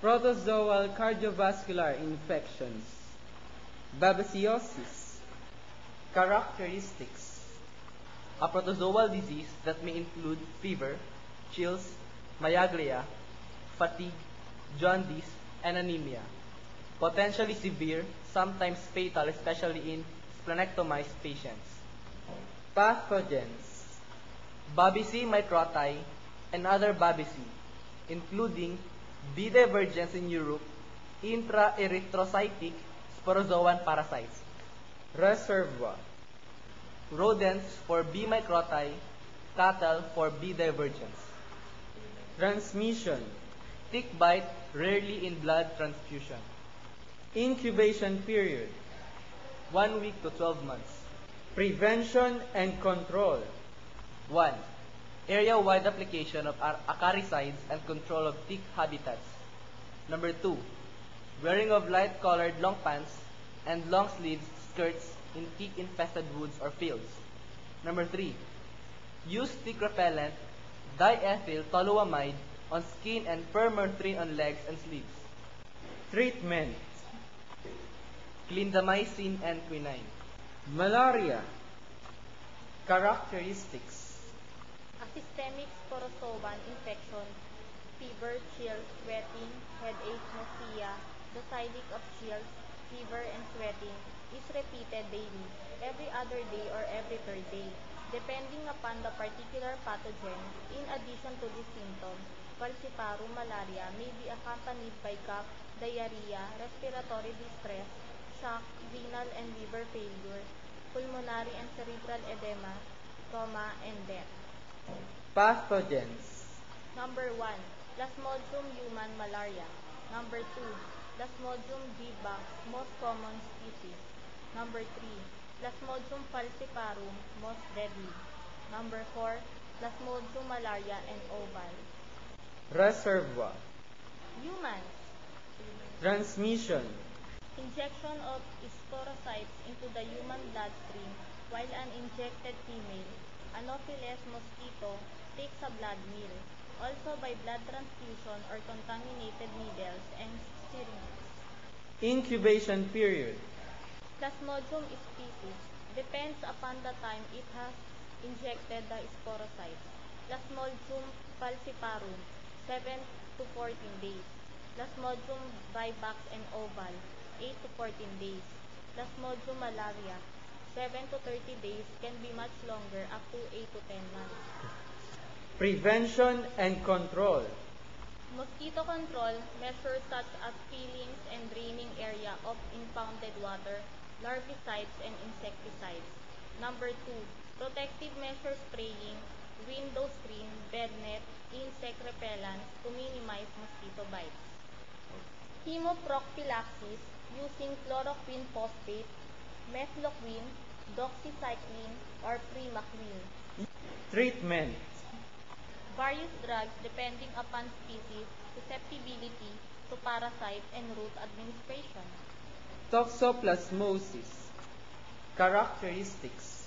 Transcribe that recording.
Protozoal cardiovascular infections. Babesiosis. Characteristics: a protozoal disease that may include fever, chills, myagria, fatigue, jaundice, and anemia. Potentially severe, sometimes fatal, especially in splenectomized patients. Pathogens. Babesia microti and other Babesia, including B. divergens in Europe, intraerythrocytic sporozoan parasites. Reservoir. Rodents for B. microti, cattle for B. divergens. Transmission. Tick bite, rarely in blood transfusion. Incubation period. 1 week to 12 months. Prevention and control. 1. Area-wide application of acaricides and control of tick habitats. Number 2. Wearing of light-colored long pants and long-sleeved skirts in tick-infested woods or fields. Number 3. Use tick repellent diethyl toluamide on skin and permethrin on legs and sleeves. Treatment. Clindamycin and quinine. Malaria. Characteristics: A systemic sporozoan infection, fever, chills, sweating, headache, nausea, dosidic of chills, fever, and sweating is repeated daily, every other day or every third day, depending upon the particular pathogen. In addition to these symptoms, falciparum malaria may be accompanied by cough, diarrhea, respiratory distress, shock, renal and liver failure, pulmonary and cerebral edema, trauma, and death. Pathogens. Number 1. Plasmodium human malaria. Number 2. Plasmodium vivax, most common species. Number 3. Plasmodium falciparum, most deadly. Number 4. Plasmodium malaria and oval. Reservoir. Humans. Transmission. Injection of sporocytes into the human bloodstream while an injected female, Anopheles mosquito, takes a blood meal, also by blood transfusion or contaminated needles and syringes. Incubation period. Plasmodium species depends upon the time it has injected the sporocytes. Plasmodium falciparum, 7 to 14 days. Plasmodium vivax and oval, 8 to 14 days. Plasmodium malaria, 7 to 30 days, can be much longer, up to 8 to 10 months. Prevention and control. Mosquito control measures such as fillings and draining area of impounded water, larvicides, and insecticides. Number 2. Protective measures spraying, window screen, bed net, insect repellents to minimize mosquito bites. Chemoprophylaxis using chloroquine phosphate, mefloquine, doxycycline, or primaquine. Treatment. Various drugs depending upon species, susceptibility to parasite, and route administration. Toxoplasmosis. Characteristics: